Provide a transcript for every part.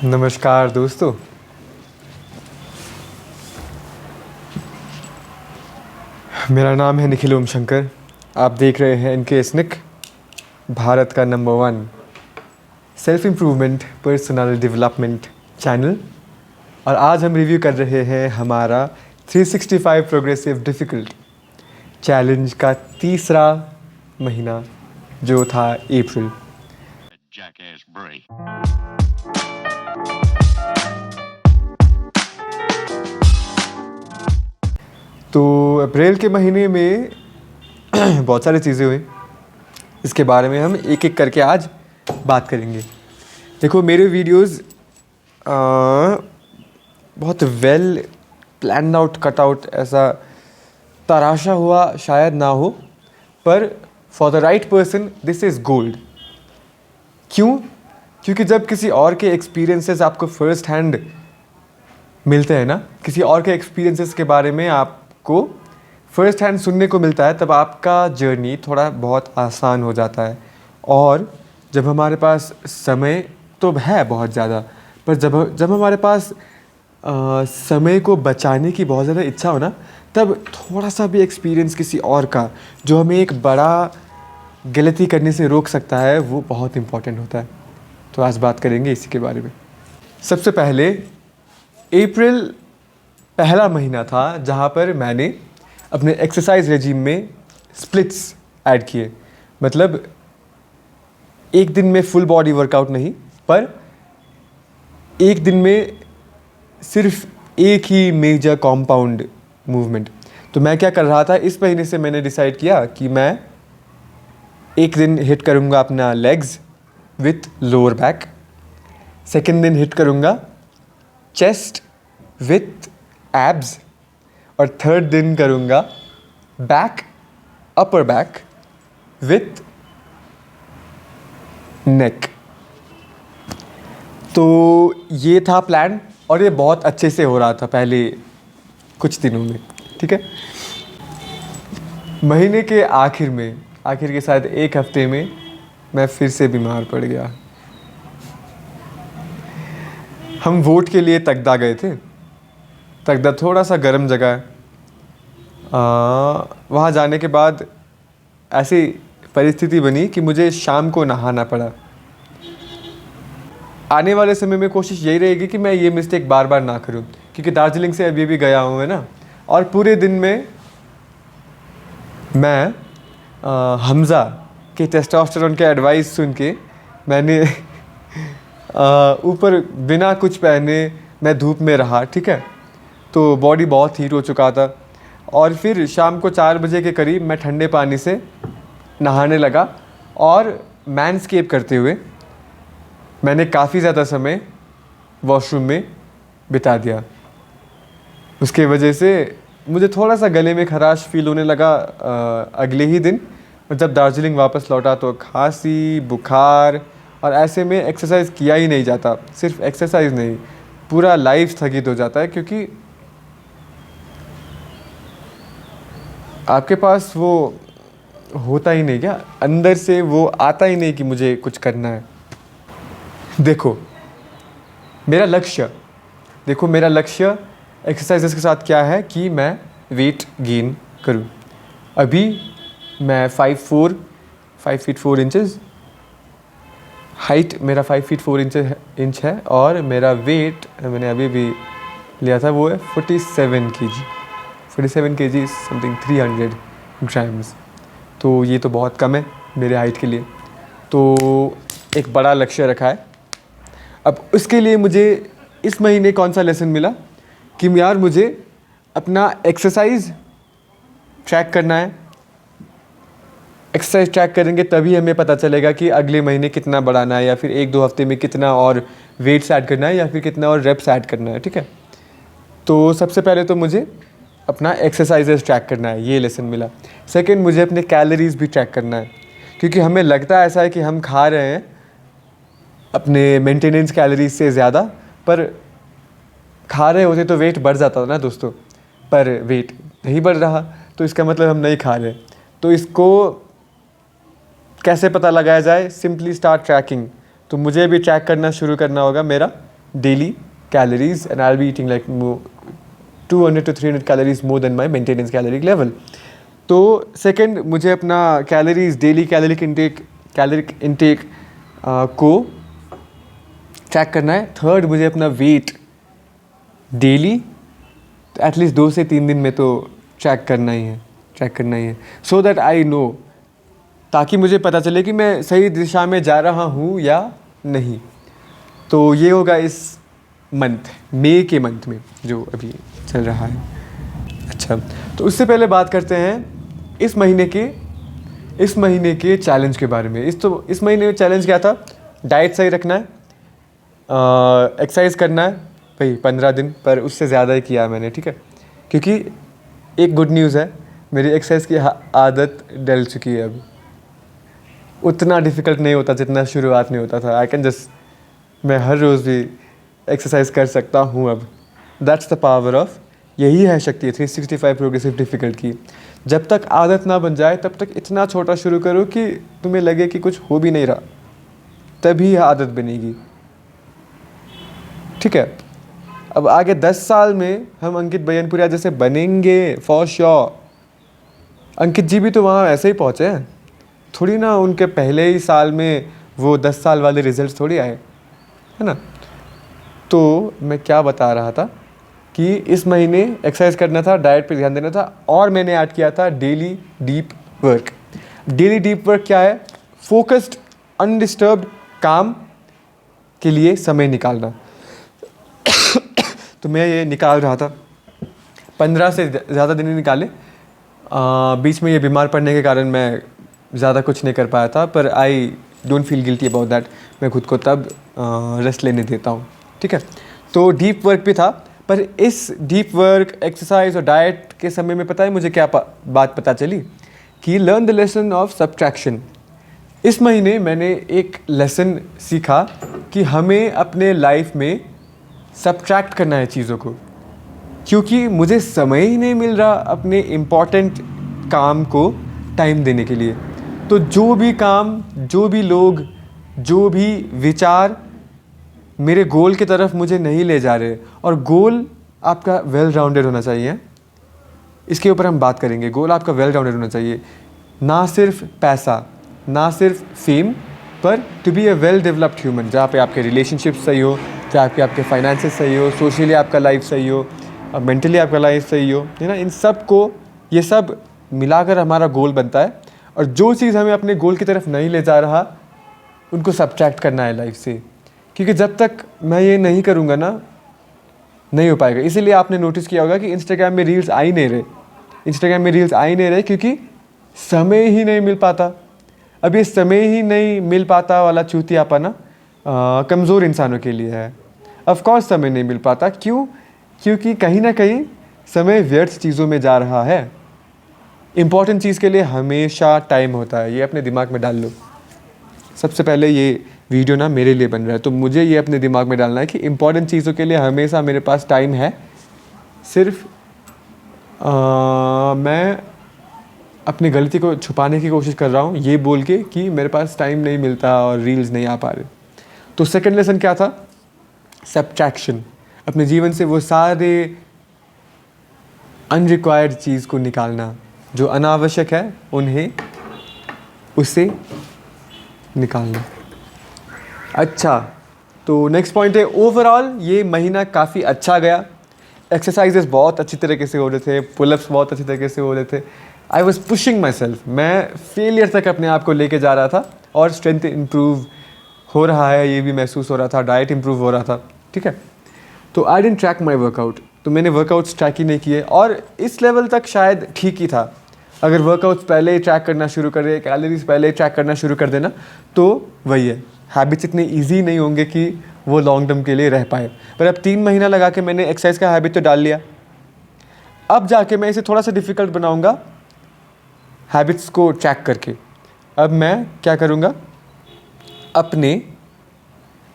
नमस्कार दोस्तों। मेरा नाम है निखिल ओम शंकर। आप देख रहे हैं इनके स्निक, भारत का number 1 self improvement personal development channel. और आज हम रिव्यू कर रहे हैं हमारा 365 प्रोग्रेसिव डिफ़िकल्ट चैलेंज का तीसरा महीना जो था अप्रैल। Jackass Bray. तो अप्रैल के महीने में बहुत सारी चीज़ें हुई, इसके बारे में हम एक एक करके आज बात करेंगे। देखो, मेरे वीडियोस बहुत well plan out cut out ऐसा तराशा हुआ शायद ना हो, पर for the right person this is gold. क्यों? क्योंकि जब किसी और के एक्सपीरियंसेस आपको फर्स्ट हैंड मिलते हैं ना, किसी और के एक्सपीरियंसेस के बारे में आपको फर्स्ट हैंड सुनने को मिलता है, तब आपका जर्नी थोड़ा बहुत आसान हो जाता है। और जब हमारे पास समय तो है बहुत ज़्यादा, पर जब हमारे पास समय को बचाने की बहुत ज़्यादा इच्छा हो ना, तब थोड़ा सा भी एक्सपीरियंस किसी और का जो हमें एक बड़ा गलती करने से रोक सकता है, वो बहुत इम्पोर्टेंट होता है। तो आज बात करेंगे इसी के बारे में। सबसे पहले, अप्रैल पहला महीना था जहाँ पर मैंने अपने एक्सरसाइज रेजिम में स्प्लिट्स ऐड किए। मतलब एक दिन में फुल बॉडी वर्कआउट नहीं, पर एक दिन में सिर्फ एक ही मेजर कॉम्पाउंड मूवमेंट। तो मैं क्या कर रहा था, इस महीने से मैंने डिसाइड किया कि मैं एक दिन हिट करूँगा अपना legs with lower back, second दिन हिट करूँगा चेस्ट विथ एब्स, और थर्ड दिन करूँगा बैक अपर बैक विथ नेक। तो ये था प्लान, और ये बहुत अच्छे से हो रहा था पहले कुछ दिनों में। ठीक है, महीने के आखिर के शायद एक हफ्ते में मैं फिर से बीमार पड़ गया। हम वोट के लिए तकदा गए थे। तकदा थोड़ा सा गर्म जगह है। वहाँ जाने के बाद ऐसी परिस्थिति बनी कि मुझे शाम को नहाना पड़ा। आने वाले समय में कोशिश यही रहेगी कि मैं ये मिस्टेक बार बार ना करूं, क्योंकि दार्जिलिंग से अभी भी गया हूँ, है ना। और पूरे दिन में मैं हमज़ा के टेस्टोस्टेरोन के एडवाइस सुन के मैंने ऊपर बिना कुछ पहने मैं धूप में रहा। ठीक है, तो बॉडी बहुत हीट हो चुका था। और फिर शाम को 4 बजे के करीब मैं ठंडे पानी से नहाने लगा, और मैनस्केप करते हुए मैंने काफ़ी ज़्यादा समय वॉशरूम में बिता दिया। उसके वजह से मुझे थोड़ा सा गले में खराश फील होने लगा अगले ही दिन। और जब दार्जिलिंग वापस लौटा तो खांसी, बुखार, और ऐसे में एक्सरसाइज किया ही नहीं जाता। सिर्फ एक्सरसाइज नहीं, पूरा लाइफ स्थगित हो जाता है, क्योंकि आपके पास वो होता ही नहीं, क्या अंदर से वो आता ही नहीं कि मुझे कुछ करना है। देखो मेरा लक्ष्य एक्सरसाइजेस के साथ क्या है कि मैं वेट गेन करूं। अभी मैं 5 फीट 4 इंचेस हाइट, मेरा 5 फीट 4 इंच है, और मेरा वेट मैंने अभी भी लिया था वो है 47 kg। 47 kg something 300 grams. तो ये तो बहुत कम है मेरे हाइट के लिए। तो एक बड़ा लक्ष्य रखा है। अब उसके लिए मुझे इस महीने कौन सा लेसन मिला कि यार मुझे अपना एक्सरसाइज ट्रैक करना है। एक्सरसाइज ट्रैक करेंगे तभी हमें पता चलेगा कि अगले महीने कितना बढ़ाना है, या फिर 1-2 हफ्ते में कितना और वेट्स ऐड करना है, या फिर कितना और रेप्स ऐड करना है। ठीक है, तो सबसे पहले तो मुझे अपना एक्सरसाइजेस ट्रैक करना है, ये लेसन मिला। सेकंड, मुझे अपने कैलोरीज भी ट्रैक करना है, क्योंकि हमें लगता है ऐसा है कि हम खा रहे हैं अपने मेंटेनेंस कैलोरीज से ज़्यादा, पर खा रहे होते तो वेट बढ़ जाता था ना दोस्तों, पर वेट नहीं बढ़ रहा, तो इसका मतलब हम नहीं खा रहे। तो इसको कैसे पता लगाया जाए? Simply start tracking. तो मुझे भी ट्रैक करना शुरू करना होगा मेरा daily calories and I'll be eating like 200 to 300 calories more than my maintenance caloric level. तो सेकंड मुझे अपना कैलोरीज डेली कैलोरिक इंटेक को ट्रैक करना है. थर्ड मुझे अपना वेट डेली एटलीस्ट 2 से 3 दिन में तो ट्रैक करना ही है सो दैट आई नो, ताकि मुझे पता चले कि मैं सही दिशा में जा रहा हूँ या नहीं. तो ये होगा इस मंथ, मई के मंथ में जो अभी चल रहा है. अच्छा, तो उससे पहले बात करते हैं इस महीने के चैलेंज के बारे में. इस महीने में चैलेंज क्या था? डाइट सही रखना है, एक्सरसाइज करना है भाई 15 दिन, पर उससे ज़्यादा ही किया मैंने, ठीक है. क्योंकि एक गुड न्यूज़ है, मेरी एक्सरसाइज की आदत डल चुकी है अब. उतना डिफ़िकल्ट नहीं होता जितना शुरुआत में होता था. मैं हर रोज़ भी एक्सरसाइज कर सकता हूँ अब. दैट्स द पावर ऑफ, यही है शक्ति 365 प्रोग्रेसिव डिफ़िकल्ट की. जब तक आदत ना बन जाए तब तक इतना छोटा शुरू करो कि तुम्हें लगे कि कुछ हो भी नहीं रहा, तभी आदत बनेगी, ठीक है. अब आगे 10 साल में हम अंकित बयानपुरिया जैसे बनेंगे फॉर श्योर. अंकित जी भी तो वहाँ ऐसे ही पहुँचे हैं, थोड़ी ना उनके पहले ही साल में वो 10 साल वाले रिजल्ट्स थोड़ी आए, है ना. तो मैं क्या बता रहा था कि इस महीने एक्सरसाइज करना था, डाइट पे ध्यान देना था, और मैंने ऐड किया था daily deep work. Daily deep work क्या है? फोकस्ड अनडिस्टर्ब्ड काम के लिए समय निकालना. तो मैं ये निकाल रहा था, 15 से ज़्यादा दिन निकाले. बीच में ये बीमार पड़ने के कारण मैं ज़्यादा कुछ नहीं कर पाया था, पर I don't feel guilty about that. मैं खुद को तब रेस्ट लेने देता हूँ, ठीक है. तो डीप वर्क भी था, पर इस डीप वर्क, एक्सरसाइज और डाइट के समय में पता है मुझे क्या बात पता चली कि learn the lesson of subtraction. इस महीने मैंने एक लेसन सीखा कि हमें अपने लाइफ में सब्ट्रैक्ट करना है चीज़ों को, क्योंकि मुझे समय ही नहीं मिल रहा अपने इम्पॉर्टेंट काम को टाइम देने के लिए. तो जो भी काम, जो भी लोग, जो भी विचार मेरे गोल की तरफ मुझे नहीं ले जा रहे, और गोल आपका वेल राउंडेड होना चाहिए, इसके ऊपर हम बात करेंगे. गोल आपका वेल राउंडेड होना चाहिए, ना सिर्फ पैसा, ना सिर्फ फेम, पर to be a well developed human, जहाँ पे आपके रिलेशनशिप सही हो, जहाँ पे आपके फाइनेंसेस सही हो, सोशली आपका लाइफ सही हो, मेंटली आपका लाइफ सही हो, है ना. इन सब को, ये सब मिलाकर हमारा गोल बनता है. और जो चीज़ हमें अपने गोल की तरफ नहीं ले जा रहा, उनको सब्ट्रैक्ट करना है लाइफ से, क्योंकि जब तक मैं ये नहीं करूँगा ना, नहीं हो पाएगा. इसीलिए आपने नोटिस किया होगा कि इंस्टाग्राम में रील्स आ ही नहीं रहे, क्योंकि समय ही नहीं मिल पाता. अब ये समय ही नहीं मिल पाता वाला चूतियापना कमज़ोर इंसानों के लिए है. ऑफ कोर्स समय नहीं मिल पाता. क्यों? क्योंकि कहीं ना कहीं समय व्यर्थ चीज़ों में जा रहा है. इम्पॉर्टेंट चीज़ के लिए हमेशा टाइम होता है, ये अपने दिमाग में डाल लो. सबसे पहले ये वीडियो ना मेरे लिए बन रहा है, तो मुझे ये अपने दिमाग में डालना है कि इम्पॉर्टेंट चीज़ों के लिए हमेशा मेरे पास टाइम है. सिर्फ मैं अपनी गलती को छुपाने की कोशिश कर रहा हूँ ये बोल के कि मेरे पास टाइम नहीं मिलता और रील्स नहीं आ पा रहे. तो सेकंड लेसन क्या था? सब्ट्रैक्शन. अपने जीवन से वो सारे अनरिक्वायर्ड चीज़ को निकालना, जो अनावश्यक है उन्हें, उससे निकालना. अच्छा, तो नेक्स्ट पॉइंट है ओवरऑल ये महीना काफ़ी अच्छा गया. एक्सरसाइजेस बहुत अच्छी तरीके से हो रहे थे, पुलअप्स बहुत अच्छी तरीके से हो रहे थे. I was pushing my self. मैं फेलियर तक अपने आप को लेके जा रहा था, और स्ट्रेंथ इम्प्रूव हो रहा है ये भी महसूस हो रहा था. डाइट इम्प्रूव हो रहा था, ठीक है. तो I didn't track my workout. तो मैंने वर्कआउट्स ट्रैक ही नहीं किए, और इस लेवल तक शायद ठीक ही था. अगर वर्कआउट्स पहले ही ट्रैक करना शुरू कर दे, कैलोरीज पहले ही ट्रैक करना शुरू कर देना, तो वही है, हैबिट्स इतने ईजी नहीं होंगे कि वो लॉन्ग टर्म के लिए रह पाए. पर अब 3 महीना लगा के मैंने एक्सरसाइज का हैबिट तो डाल लिया. अब जाके मैं इसे थोड़ा सा डिफ़िकल्ट बनाऊंगा हैबिट्स को ट्रैक करके. अब मैं क्या करूंगा, अपने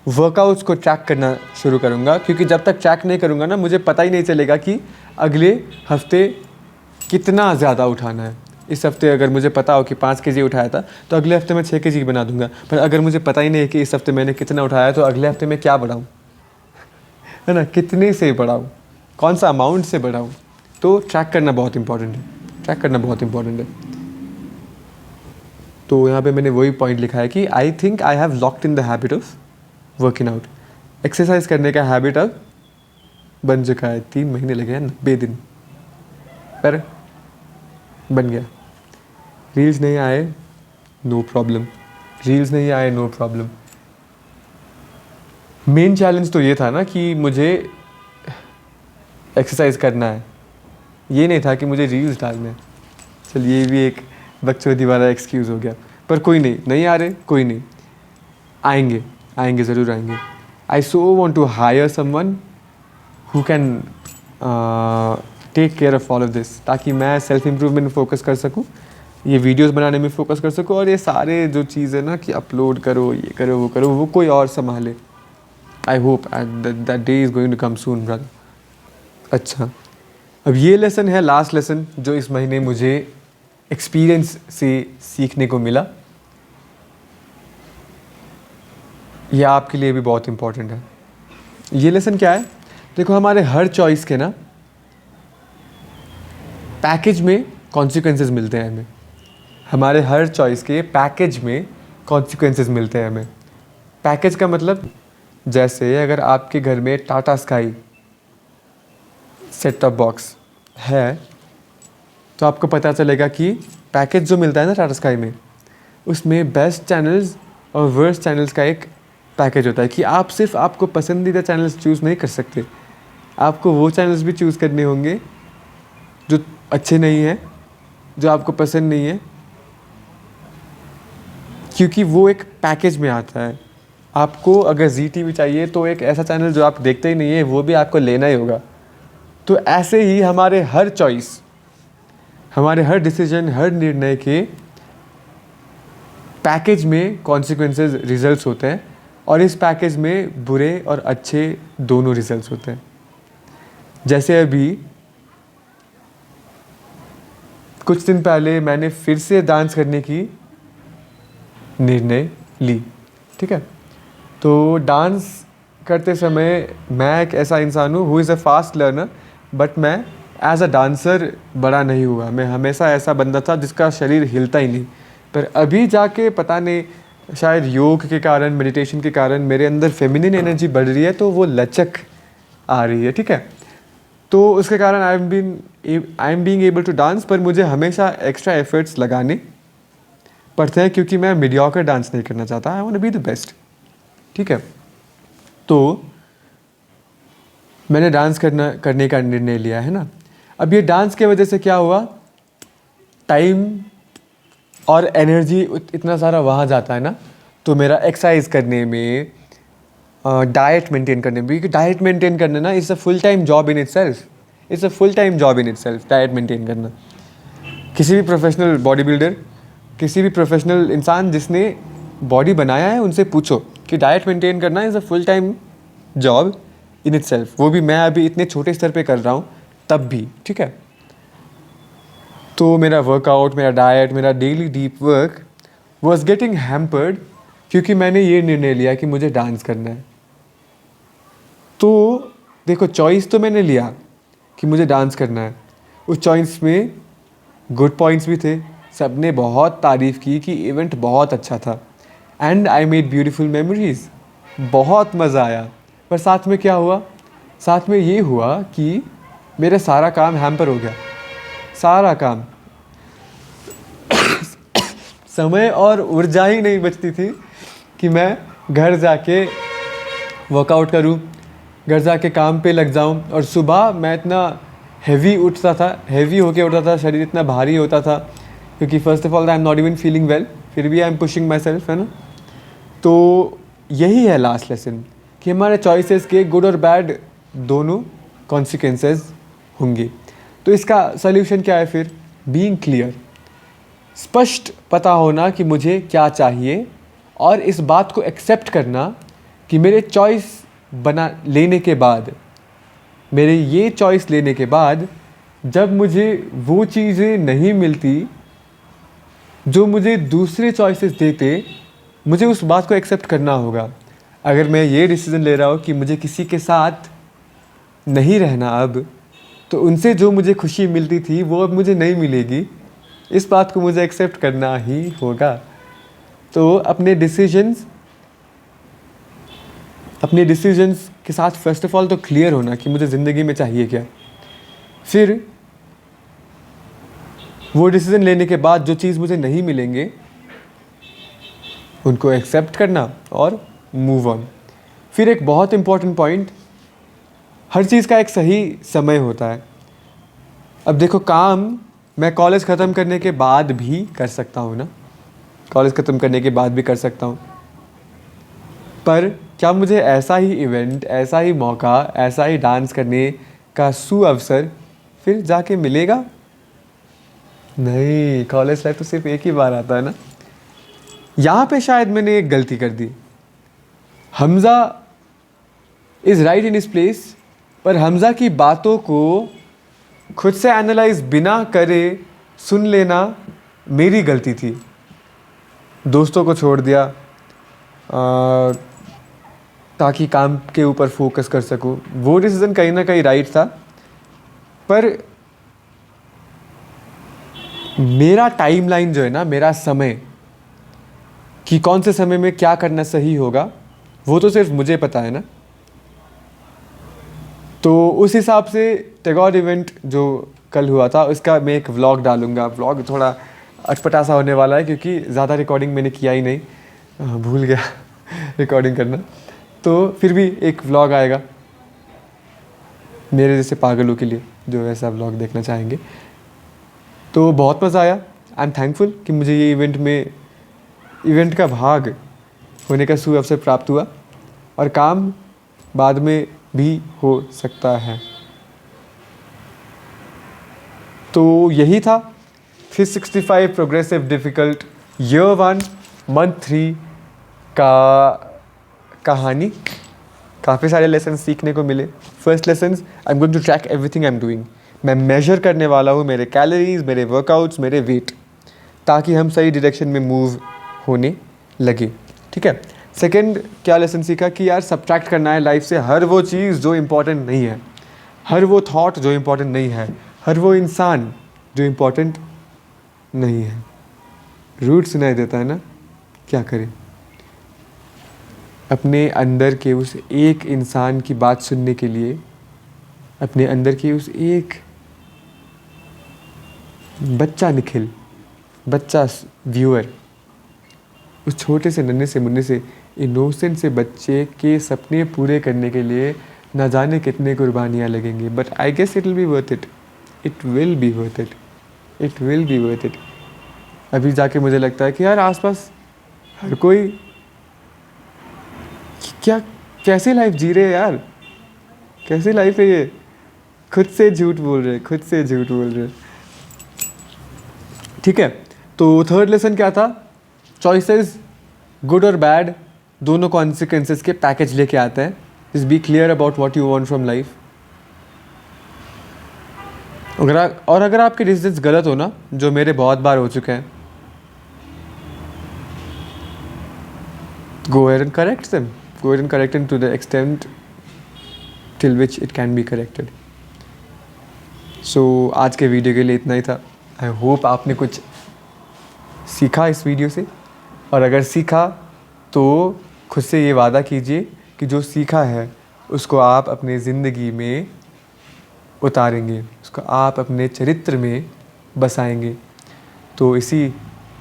वर्कआउट्स को ट्रैक करना शुरू करूंगा, क्योंकि जब तक ट्रैक नहीं करूंगा ना, मुझे पता ही नहीं चलेगा कि अगले हफ्ते कितना ज़्यादा उठाना है. इस हफ्ते अगर मुझे पता हो कि 5 kg उठाया था, तो अगले हफ्ते मैं 6 kg बना दूंगा. पर अगर मुझे पता ही नहीं है कि इस हफ्ते मैंने कितना उठाया, तो अगले हफ्ते मैं क्या बढ़ाऊँ. है ना, कितने से बढ़ाऊँ, कौन सा अमाउंट से बढ़ाऊँ। तो ट्रैक करना बहुत इंपॉर्टेंट है, ट्रैक करना बहुत इंपॉर्टेंट है। तो यहाँ पे मैंने वही पॉइंट लिखा है कि I think I have locked in the habit of working out. Exercise करने का हैबिट अब बन चुका है। 3 महीने लगे हैं, 90 दिन, पर बन गया। रील्स नहीं आए, नो प्रॉब्लम, रील्स नहीं आए, नो प्रॉब्लम। मेन चैलेंज तो ये था ना कि मुझे एक्सरसाइज करना है, ये नहीं था कि मुझे रील्स डालने हैं। चल ये भी एक बकचोदी वाला एक्सक्यूज़ हो गया, पर कोई नहीं, नहीं आ रहे कोई नहीं, आएंगे आएंगे, ज़रूर आएंगे। I so want to hire someone who can take care of all of this, ताकि मैं सेल्फ इम्प्रूवमेंट में फोकस कर सकूँ, ये वीडियोस बनाने में फोकस कर सकूँ, और ये सारे जो चीज़ है ना कि अपलोड करो, ये करो, वो कोई और संभाले। I hope that day is going to come soon brother. अच्छा, अब ये लेसन है, लास्ट लेसन जो इस महीने मुझे एक्सपीरियंस से सीखने को मिला। यह आपके लिए भी बहुत इम्पोर्टेंट है। ये लेसन क्या है? देखो, हमारे हर चॉइस के ना पैकेज में कॉन्सिक्वेंसेस मिलते हैं हमें। हमारे हर चॉइस के पैकेज में कॉन्सिक्वेंसेस मिलते हैं हमें। पैकेज का मतलब, जैसे अगर आपके घर में Tata sky set top box है, तो आपको पता चलेगा कि पैकेज जो मिलता है ना टाटा स्काई में, उसमें बेस्ट चैनल्स और वर्स्ट चैनल्स का एक पैकेज होता है कि आप सिर्फ आपको पसंदीदा चैनल्स चूज़ नहीं कर सकते, आपको वो चैनल्स भी चूज़ करने होंगे जो अच्छे नहीं हैं, जो आपको पसंद नहीं है, क्योंकि वो एक पैकेज में आता है। आपको अगर ZTV चाहिए तो एक ऐसा चैनल जो आप देखते ही नहीं है, वो भी आपको लेना ही होगा। तो ऐसे ही हमारे हर चॉइस, हमारे हर डिसीजन, हर निर्णय के पैकेज में कॉन्सिक्वेंसेस, रिजल्ट्स होते हैं, और इस पैकेज में बुरे और अच्छे दोनों रिजल्ट्स होते हैं। जैसे अभी कुछ दिन पहले मैंने फिर से डांस करने की निर्णय ली, ठीक है। तो डांस करते समय मैं एक ऐसा इंसान हूँ who is a fast learner, but मैं एज अ डांसर बड़ा नहीं हुआ। मैं हमेशा ऐसा बंदा था जिसका शरीर हिलता ही नहीं, पर अभी जाके पता नहीं, शायद योग के कारण, मेडिटेशन के कारण मेरे अंदर फेमिनिन एनर्जी बढ़ रही है, तो वो लचक आ रही है, ठीक है। तो उसके कारण I am being able to dance, पर मुझे हमेशा एक्स्ट्रा एफर्ट्स लगाने पड़ते हैं, क्योंकि मैं मीडियोकर डांस नहीं करना चाहता, I want to be the best, ठीक है। तो मैंने डांस करने का निर्णय लिया है ना। अब ये डांस के वजह से क्या हुआ, टाइम और एनर्जी इतना सारा वहाँ जाता है ना, तो मेरा एक्सरसाइज करने में, डाइट मेंटेन करने में, क्योंकि डाइट मेंटेन करना ना is a full time job in itself, it's a full time job in itself, diet maintain करना। किसी भी प्रोफेशनल बॉडी बिल्डर, किसी भी प्रोफेशनल इंसान जिसने बॉडी बनाया है, उनसे पूछो कि डाइट मेंटेन करना is a full time job in itself. वो भी मैं अभी इतने छोटे स्तर पे कर रहा हूँ तब भी, ठीक है। तो मेरा वर्कआउट, मेरा डाइट, मेरा daily deep work was getting hampered, क्योंकि मैंने ये निर्णय लिया कि मुझे डांस करना है। तो देखो, चॉइस तो मैंने लिया कि मुझे डांस करना है, उस चॉइस में गुड पॉइंट्स भी थे, सबने बहुत तारीफ़ की कि इवेंट बहुत अच्छा था, and I made beautiful memories, बहुत मज़ा आया। पर साथ में क्या हुआ, साथ में ये हुआ कि मेरा सारा काम हैम्पर हो गया, सारा काम। समय और ऊर्जा ही नहीं बचती थी कि मैं घर जाके वर्कआउट करूं, घर जाके काम पे लग जाऊं। और सुबह मैं इतना हैवी उठता था, हैवी होके उठता था, शरीर इतना भारी होता था, क्योंकि first of all I am not even feeling well, फिर भी I am pushing my self, है ना। तो यही है लास्ट लेसन कि हमारे चॉइसेस के गुड और बैड दोनों कॉन्सिक्वेंसेस होंगे। तो इसका सल्यूशन क्या है फिर? बीइंग क्लियर, स्पष्ट पता होना कि मुझे क्या चाहिए, और इस बात को एक्सेप्ट करना कि मेरे चॉइस लेने के बाद, मेरे ये चॉइस लेने के बाद जब मुझे वो चीज़ें नहीं मिलती जो मुझे दूसरे चॉइसेस देते, मुझे उस बात को एक्सेप्ट करना होगा। अगर मैं ये डिसीज़न ले रहा हूँ कि मुझे किसी के साथ नहीं रहना अब, तो उनसे जो मुझे खुशी मिलती थी वो अब मुझे नहीं मिलेगी। इस बात को मुझे एक्सेप्ट करना ही होगा। तो अपने डिसीजंस के साथ फर्स्ट ऑफ ऑल तो क्लियर होना कि मुझे ज़िंदगी में चाहिए क्या। फिर वो डिसीजन लेने के बाद जो चीज़ मुझे नहीं मिलेंगे उनको एक्सेप्ट करना और मूव ऑन। फिर एक बहुत इम्पॉर्टेंट पॉइंट, हर चीज़ का एक सही समय होता है। अब देखो, काम मैं कॉलेज ख़त्म करने के बाद भी कर सकता हूँ ना, कॉलेज ख़त्म करने के बाद भी कर सकता हूँ, पर क्या मुझे ऐसा ही इवेंट, ऐसा ही मौका, ऐसा ही डांस करने का सुअवसर फिर जाके मिलेगा? नहीं, कॉलेज लाइफ तो सिर्फ एक ही बार आता है ना। यहाँ पे शायद मैंने एक गलती कर दी। Hamza is right in his place, पर हमज़ा की बातों को खुद से एनालाइज बिना करे सुन लेना मेरी गलती थी। दोस्तों को छोड़ दिया ताकि काम के ऊपर फोकस कर सकूं। वो डिसीज़न कहीं ना कहीं राइट था, पर मेरा टाइमलाइन जो है ना, मेरा समय कि कौन से समय में क्या करना सही होगा, वो तो सिर्फ मुझे पता है ना। तो उस हिसाब से टैगोर इवेंट जो कल हुआ था उसका मैं एक व्लॉग डालूँगा। व्लॉग थोड़ा अटपटा सा होने वाला है क्योंकि ज़्यादा रिकॉर्डिंग मैंने किया ही नहीं, भूल गया रिकॉर्डिंग करना। तो फिर भी एक व्लॉग आएगा मेरे जैसे पागलों के लिए जो ऐसा व्लॉग देखना चाहेंगे। तो बहुत मज़ा आया। आई एम थैंकफुल कि मुझे ये इवेंट का भाग होने का सुअवसर प्राप्त हुआ, और काम बाद में भी हो सकता है। तो यही था फिर 65 प्रोग्रेसिव डिफ़िकल्ट ईयर 1 मंथ 3 का कहानी। काफ़ी सारे लेसन सीखने को मिले। First lesson, I am going to track everything I am doing. मैं मेजर करने वाला हूँ मेरे कैलोरीज, मेरे वर्कआउट्स, मेरे वेट, ताकि हम सही डायरेक्शन में मूव होने लगे। ठीक है। सेकंड क्या लेसन सीखा कि यार सब्ट्रैक्ट करना है लाइफ से हर वो चीज़ जो इम्पोर्टेंट नहीं है, हर वो थॉट जो इम्पोर्टेंट नहीं है, हर वो इंसान जो इम्पोर्टेंट नहीं है। रूट सुनाई देता है ना, क्या करें। अपने अंदर के उस एक इंसान की बात सुनने के लिए, अपने अंदर के उस एक बच्चा निखिल, बच्चा व्यूअर, उस छोटे से नन्हे से मुन्ने से इनोसेंट से बच्चे के सपने पूरे करने के लिए ना जाने कितने कुर्बानियाँ लगेंगी। But I guess it will be worth it, it will be worth it, it will be worth it. अभी जाके मुझे लगता है कि यार आसपास हर कोई क्या कैसी लाइफ जी रहे हैं यार, कैसी लाइफ है ये। खुद से झूठ बोल रहे, खुद से झूठ बोल रहे। ठीक है। तो थर्ड लेसन क्या था, चॉइसेस गुड और बैड दोनों कॉन्सिक्वेंसेस के पैकेज लेके आते हैं। Just be clear about what you want from life. अगर आपके डिसीजंस गलत हो ना, जो मेरे बहुत बार हो चुके हैं, go ahead and correct them. Go ahead and correct them to the extent till which it can be corrected. So आज के वीडियो के लिए इतना ही था। आई होप आपने कुछ सीखा इस वीडियो से, और अगर सीखा तो खुद से ये वादा कीजिए कि जो सीखा है उसको आप अपने ज़िंदगी में उतारेंगे, उसको आप अपने चरित्र में बसाएंगे। तो इसी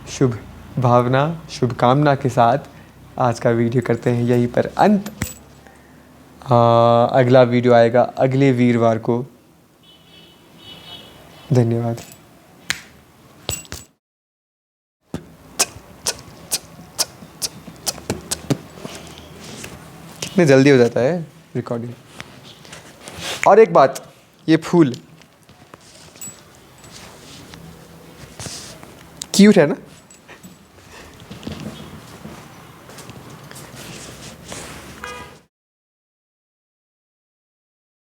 शुभ भावना, शुभकामना के साथ आज का वीडियो करते हैं यहीं पर अंत। अगला वीडियो आएगा अगले वीरवार को। धन्यवाद। कितने जल्दी हो जाता है रिकॉर्डिंग। और एक बात, ये फूल क्यूट है ना।